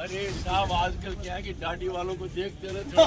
अरे साहब आजकल क्या है कि दाढ़ी वालों को देखते रहते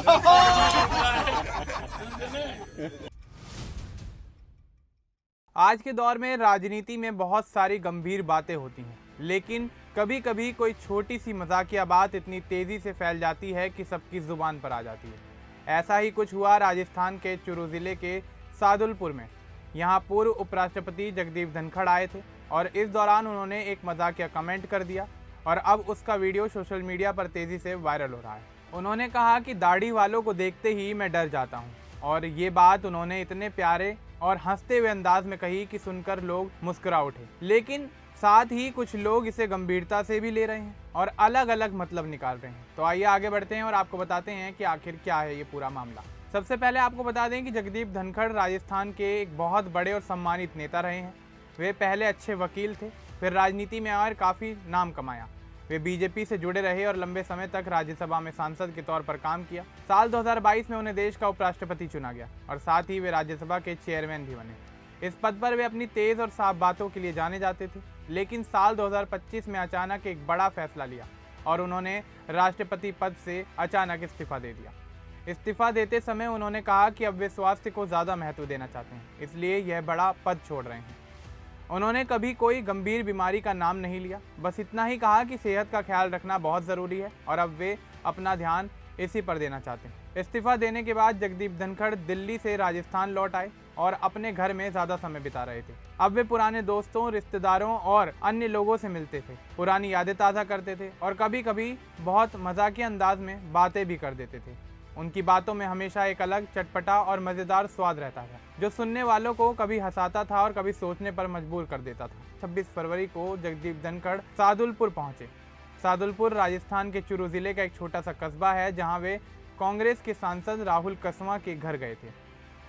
आज के दौर में राजनीति में बहुत सारी गंभीर बातें होती हैं, लेकिन कभी कभी कोई छोटी सी मजाकिया बात इतनी तेजी से फैल जाती है कि सबकी जुबान पर आ जाती है। ऐसा ही कुछ हुआ राजस्थान के चुरू जिले के सादुलपुर में। यहाँ पूर्व उपराष्ट्रपति जगदीप धनखड़ आए थे और इस दौरान उन्होंने एक मजाकिया कमेंट कर दिया और अब उसका वीडियो सोशल मीडिया पर तेजी से वायरल हो रहा है। उन्होंने कहा कि दाढ़ी वालों को देखते ही मैं डर जाता हूँ, और ये बात उन्होंने इतने प्यारे और हंसते हुए अंदाज में कही कि सुनकर लोग मुस्कुरा उठे। लेकिन साथ ही कुछ लोग इसे गंभीरता से भी ले रहे हैं और अलग अलग मतलब निकाल रहे हैं। तो आइए आगे बढ़ते हैं और आपको बताते हैं कि आखिर क्या है ये पूरा मामला। सबसे पहले आपको बता दें कि जगदीप धनखड़ राजस्थान के एक बहुत बड़े और सम्मानित नेता रहे हैं। वे पहले अच्छे वकील थे, फिर राजनीति में आए और काफ़ी नाम कमाया। वे बीजेपी से जुड़े रहे और लंबे समय तक राज्यसभा में सांसद के तौर पर काम किया। साल 2022 में उन्हें देश का उपराष्ट्रपति चुना गया और साथ ही वे राज्यसभा के चेयरमैन भी बने। इस पद पर वे अपनी तेज और साफ बातों के लिए जाने जाते थे, लेकिन साल 2025 में अचानक एक बड़ा फैसला लिया और उन्होंने राष्ट्रपति पद से अचानक इस्तीफा दे दिया। इस्तीफा देते समय उन्होंने कहा कि अब वे स्वास्थ्य को ज़्यादा महत्व देना चाहते हैं, इसलिए यह बड़ा पद छोड़ रहे हैं। उन्होंने कभी कोई गंभीर बीमारी का नाम नहीं लिया, बस इतना ही कहा कि सेहत का ख्याल रखना बहुत ज़रूरी है और अब वे अपना ध्यान इसी पर देना चाहते हैं। इस्तीफा देने के बाद जगदीप धनखड़ दिल्ली से राजस्थान लौट आए और अपने घर में ज़्यादा समय बिता रहे थे। अब वे पुराने दोस्तों, रिश्तेदारों और अन्य लोगों से मिलते थे, पुरानी यादें ताज़ा करते थे और कभी कभी बहुत मजाकिया अंदाज में बातें भी कर देते थे। उनकी बातों में हमेशा एक अलग चटपटा और मज़ेदार स्वाद रहता था, जो सुनने वालों को कभी हंसाता था और कभी सोचने पर मजबूर कर देता था। 26 फरवरी को जगदीप धनखड़ सादुलपुर पहुंचे। सादुलपुर राजस्थान के चुरू जिले का एक छोटा सा कस्बा है, जहां वे कांग्रेस के सांसद राहुल कसवां के घर गए थे।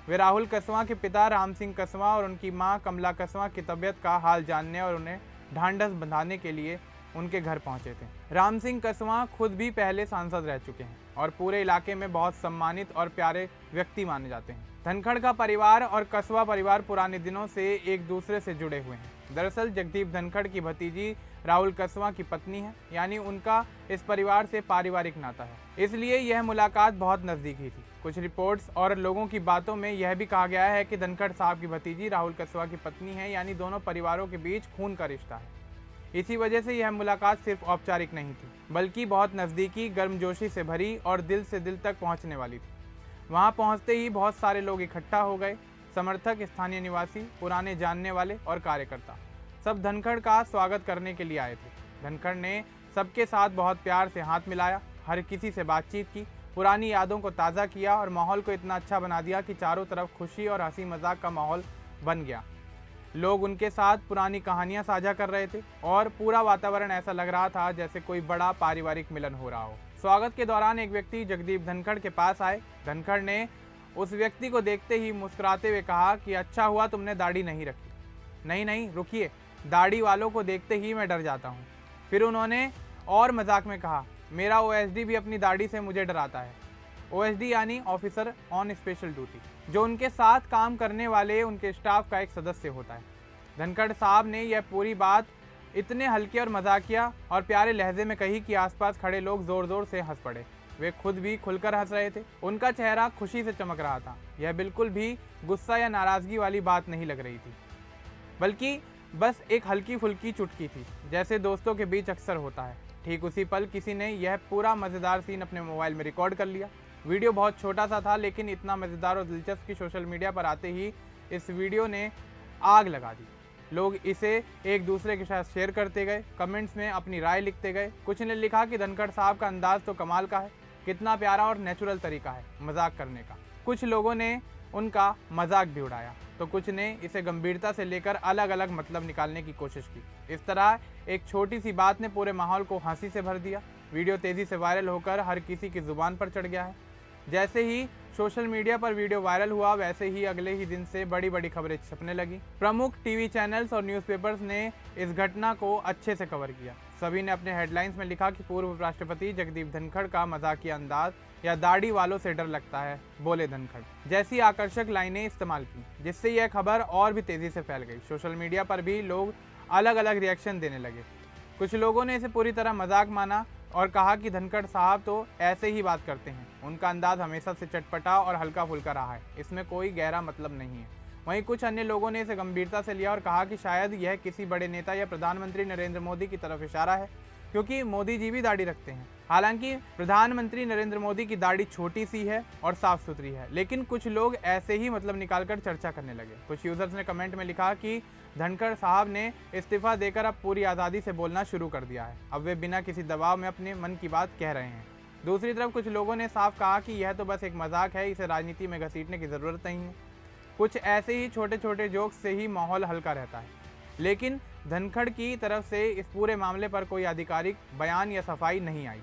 वे राहुल कसवां के पिता राम सिंह कसवां और उनकी मां कमला कसवां की तबीयत का हाल जानने और उन्हें ढांढस बंधाने के लिए उनके घर पहुंचे थे। राम सिंह कसवां खुद भी पहले सांसद रह चुके हैं और पूरे इलाके में बहुत सम्मानित और प्यारे व्यक्ति माने जाते हैं। धनखड़ का परिवार और कसवा परिवार पुराने दिनों से एक दूसरे से जुड़े हुए हैं। दरअसल जगदीप धनखड़ की भतीजी राहुल कसवां की पत्नी है, यानी उनका इस परिवार से पारिवारिक नाता है, इसलिए यह मुलाकात बहुत नज़दीकी थी। कुछ रिपोर्ट्स और लोगों की बातों में यह भी कहा गया है कि धनखड़ साहब की भतीजी राहुल कसवा की पत्नी है, यानी दोनों परिवारों के बीच खून का रिश्ता है। इसी वजह से यह मुलाकात सिर्फ औपचारिक नहीं थी, बल्कि बहुत नज़दीकी, गर्मजोशी से भरी और दिल से दिल तक पहुंचने वाली थी। वहां पहुंचते ही बहुत सारे लोग इकट्ठा हो गए। समर्थक, स्थानीय निवासी, पुराने जानने वाले और कार्यकर्ता सब धनखड़ का स्वागत करने के लिए आए थे। धनखड़ ने सबके साथ बहुत प्यार से हाथ मिलाया, हर किसी से बातचीत की, पुरानी यादों को ताज़ा किया और माहौल को इतना अच्छा बना दिया कि चारों तरफ खुशी और हंसी मजाक का माहौल बन गया। लोग उनके साथ पुरानी कहानियां साझा कर रहे थे और पूरा वातावरण ऐसा लग रहा था जैसे कोई बड़ा पारिवारिक मिलन हो रहा हो। स्वागत के दौरान एक व्यक्ति जगदीप धनखड़ के पास आए। धनखड़ ने उस व्यक्ति को देखते ही मुस्कुराते हुए कहा कि अच्छा हुआ तुमने दाढ़ी नहीं रखी। नहीं, रुकिए, दाढ़ी वालों को देखते ही मैं डर जाता हूँ। फिर उन्होंने और मजाक में कहा, मेरा ओएसडी भी अपनी दाढ़ी से मुझे डराता है। ओएसडी यानी ऑफिसर ऑन स्पेशल ड्यूटी, जो उनके साथ काम करने वाले उनके स्टाफ का एक सदस्य होता है। धनखड़ साहब ने यह पूरी बात इतने हल्के और मजाकिया और प्यारे लहजे में कही कि आसपास खड़े लोग जोर जोर से हंस पड़े। वे खुद भी खुलकर हंस रहे थे। उनका चेहरा खुशी से चमक रहा था। यह बिल्कुल भी गुस्सा या नाराज़गी वाली बात नहीं लग रही थी, बल्कि बस एक हल्की फुल्की चुटकी थी, जैसे दोस्तों के बीच अक्सर होता है। ठीक उसी पल किसी ने यह पूरा मज़ेदार सीन अपने मोबाइल में रिकॉर्ड कर लिया। वीडियो बहुत छोटा सा था, लेकिन इतना मज़ेदार और दिलचस्प कि सोशल मीडिया पर आते ही इस वीडियो ने आग लगा दी। लोग इसे एक दूसरे के साथ शेयर करते गए, कमेंट्स में अपनी राय लिखते गए। कुछ ने लिखा कि धनखड़ साहब का अंदाज़ तो कमाल का है, कितना प्यारा और नेचुरल तरीका है मजाक करने का। कुछ लोगों ने उनका मजाक भी उड़ाया, तो कुछ ने इसे गंभीरता से लेकर अलग अलग मतलब निकालने की कोशिश की। इस तरह एक छोटी सी बात ने पूरे माहौल को हंसी से भर दिया। वीडियो तेज़ी से वायरल होकर हर किसी की ज़ुबान पर चढ़ गया है। जैसे ही सोशल मीडिया पर वीडियो वायरल हुआ, वैसे ही अगले ही दिन से बड़ी बड़ी खबरें छपने लगी। प्रमुख टीवी चैनल्स और न्यूज़पेपर्स ने इस घटना को अच्छे से कवर किया। सभी ने अपने हेडलाइंस में लिखा कि पूर्व उपराष्ट्रपति जगदीप धनखड़ का मजाकिया अंदाज या दाढ़ी वालों से डर लगता है, बोले धनखड़, जैसी आकर्षक लाइनें इस्तेमाल की, जिससे यह खबर और भी तेज़ी से फैल गई। सोशल मीडिया पर भी लोग अलग अलग रिएक्शन देने लगे। कुछ लोगों ने इसे पूरी तरह मजाक माना, और कहा कि धनखड़ साहब तो ऐसे ही बात करते हैं, उनका अंदाज हमेशा से चटपटा और हल्का फुल्का रहा है, इसमें कोई गहरा मतलब नहीं है। वहीं कुछ अन्य लोगों ने इसे गंभीरता से लिया और कहा कि शायद यह किसी बड़े नेता या प्रधानमंत्री नरेंद्र मोदी की तरफ इशारा है, क्योंकि मोदी जी भी दाढ़ी रखते हैं। हालांकि प्रधानमंत्री नरेंद्र मोदी की दाढ़ी छोटी सी है और साफ सुथरी है, लेकिन कुछ लोग ऐसे ही मतलब निकालकर चर्चा करने लगे। कुछ यूजर्स ने कमेंट में लिखा कि धनखड़ साहब ने इस्तीफा देकर अब पूरी आज़ादी से बोलना शुरू कर दिया है, अब वे बिना किसी दबाव में अपने मन की बात कह रहे हैं। दूसरी तरफ कुछ लोगों ने साफ कहा कि यह तो बस एक मजाक है, इसे राजनीति में घसीटने की ज़रूरत नहीं है। कुछ ऐसे ही छोटे छोटे जोक्स से ही माहौल हल्का रहता है, लेकिन धनखड़ की तरफ से इस पूरे मामले पर कोई आधिकारिक बयान या सफाई नहीं आई।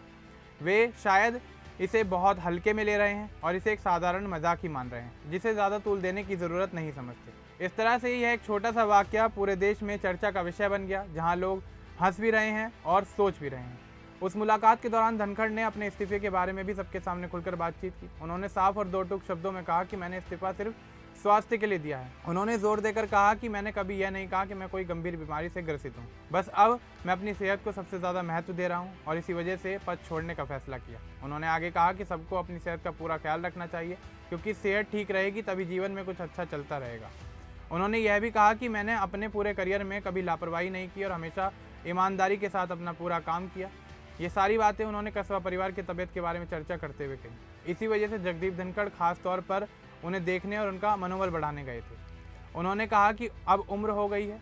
वे शायद इसे बहुत हल्के में ले रहे हैं और इसे एक साधारण मजाक ही मान रहे हैं, जिसे ज़्यादा तूल देने की ज़रूरत नहीं समझते। इस तरह से यह एक छोटा सा वाकया पूरे देश में चर्चा का विषय बन गया, जहां लोग हंस भी रहे हैं और सोच भी रहे हैं। उस मुलाकात के दौरान धनखड़ ने अपने इस्तीफे के बारे में भी सबके सामने खुलकर बातचीत की। उन्होंने साफ और दो टूक शब्दों में कहा कि मैंने इस्तीफा सिर्फ स्वास्थ्य के लिए दिया है। उन्होंने जोर देकर कहा कि मैंने कभी यह नहीं कहा कि मैं कोई गंभीर बीमारी से ग्रसित हूँ, बस अब मैं अपनी सेहत को सबसे ज़्यादा महत्व दे रहा हूँ और इसी वजह से पद छोड़ने का फैसला किया। उन्होंने आगे कहा कि सबको अपनी सेहत का पूरा ख्याल रखना चाहिए, क्योंकि सेहत ठीक रहेगी तभी जीवन में कुछ अच्छा चलता रहेगा। उन्होंने यह भी कहा कि मैंने अपने पूरे करियर में कभी लापरवाही नहीं की और हमेशा ईमानदारी के साथ अपना पूरा काम किया। ये सारी बातें उन्होंने कस्बा परिवार की तबीयत के बारे में चर्चा करते हुए कही। इसी वजह से जगदीप धनखड़ खास तौर पर उन्हें देखने और उनका मनोबल बढ़ाने गए थे। उन्होंने कहा कि अब उम्र हो गई है,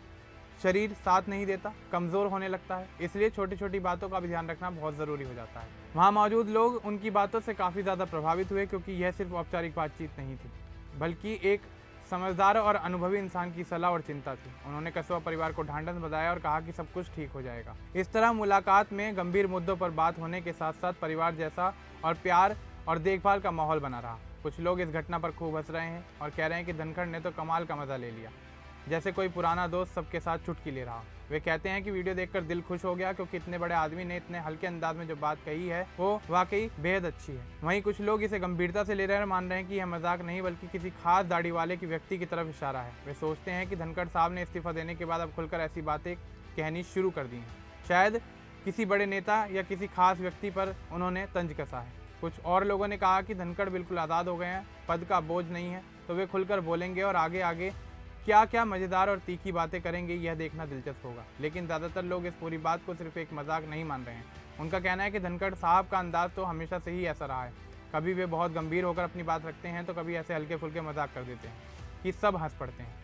शरीर साथ नहीं देता, कमज़ोर होने लगता है, इसलिए छोटी छोटी बातों का भी ध्यान रखना बहुत ज़रूरी हो जाता है। वहाँ मौजूद लोग उनकी बातों से काफ़ी ज़्यादा प्रभावित हुए, क्योंकि यह सिर्फ औपचारिक बातचीत नहीं थी, बल्कि एक समझदार और अनुभवी इंसान की सलाह और चिंता थी। उन्होंने कस्बा परिवार को ढांढस बधाया और कहा कि सब कुछ ठीक हो जाएगा। इस तरह मुलाकात में गंभीर मुद्दों पर बात होने के साथ साथ परिवार जैसा और प्यार और देखभाल का माहौल बना रहा। कुछ लोग इस घटना पर खूब हंस रहे हैं और कह रहे हैं कि धनखड़ ने तो कमाल का मज़ा ले लिया, जैसे कोई पुराना दोस्त सबके साथ चुटकी ले रहा। वे कहते हैं कि वीडियो देखकर दिल खुश हो गया, क्योंकि इतने बड़े आदमी ने इतने हल्के अंदाज में जो बात कही है वो वाकई बेहद अच्छी है। वहीं कुछ लोग इसे गंभीरता से ले रहे हैं और मान रहे हैं कि यह मजाक नहीं बल्कि किसी खास दाढ़ी वाले की व्यक्ति की तरफ इशारा है। वे सोचते हैं कि धनखड़ साहब ने इस्तीफा देने के बाद अब खुलकर ऐसी बातें कहनी शुरू कर दी हैं, शायद किसी बड़े नेता या किसी खास व्यक्ति पर उन्होंने तंज कसा है। कुछ और लोगों ने कहा कि धनखड़ बिल्कुल आज़ाद हो गए हैं, पद का बोझ नहीं है, तो वे खुलकर बोलेंगे और आगे आगे क्या क्या मज़ेदार और तीखी बातें करेंगे, यह देखना दिलचस्प होगा। लेकिन ज़्यादातर लोग इस पूरी बात को सिर्फ एक मजाक नहीं मान रहे हैं। उनका कहना है कि धनखड़ साहब का अंदाज तो हमेशा से ही ऐसा रहा है, कभी वे बहुत गंभीर होकर अपनी बात रखते हैं तो कभी ऐसे हल्के फुल्के मजाक कर देते हैं कि सब हंस पड़ते हैं।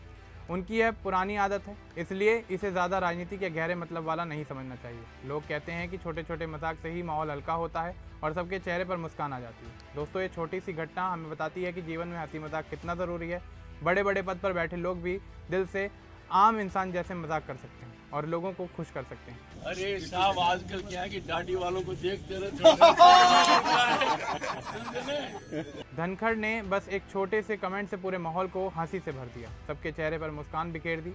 उनकी यह पुरानी आदत है, इसलिए इसे ज़्यादा राजनीति के गहरे मतलब वाला नहीं समझना चाहिए। लोग कहते हैं कि छोटे छोटे मजाक से ही माहौल हल्का होता है और सबके चेहरे पर मुस्कान आ जाती है। दोस्तों, ये छोटी सी घटना हमें बताती है कि जीवन में हंसी मजाक कितना ज़रूरी है। बड़े बड़े पद पर बैठे लोग भी दिल से आम इंसान जैसे मजाक कर सकते हैं और लोगों को खुश कर सकते हैं। अरे साहब, आजकल क्या है कि दाढ़ी वालों को देखते रहते धनखड़ ने बस एक छोटे से कमेंट से पूरे माहौल को हंसी से भर दिया, सबके चेहरे पर मुस्कान बिखेर दी,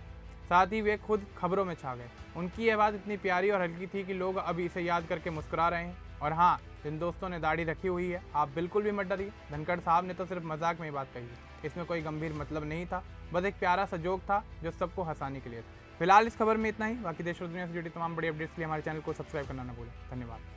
साथ ही वे खुद खबरों में छा गए। उनकी यह बात इतनी प्यारी और हल्की थी कि लोग अब इसे याद करके मुस्कुरा रहे हैं। और हाँ, जिन दोस्तों ने दाढ़ी रखी हुई है, आप बिल्कुल भी मत डरिए, धनखड़ साहब ने तो सिर्फ मजाक में ही बात कही है, इसमें कोई गंभीर मतलब नहीं था, बस एक प्यारा सा जोक था जो सबको हंसाने के लिए था। फिलहाल इस खबर में इतना ही। बाकी देश और दुनिया से जुड़ी तमाम बड़ी अपडेट्स के लिए हमारे चैनल को सब्सक्राइब करना ना भूलें। धन्यवाद।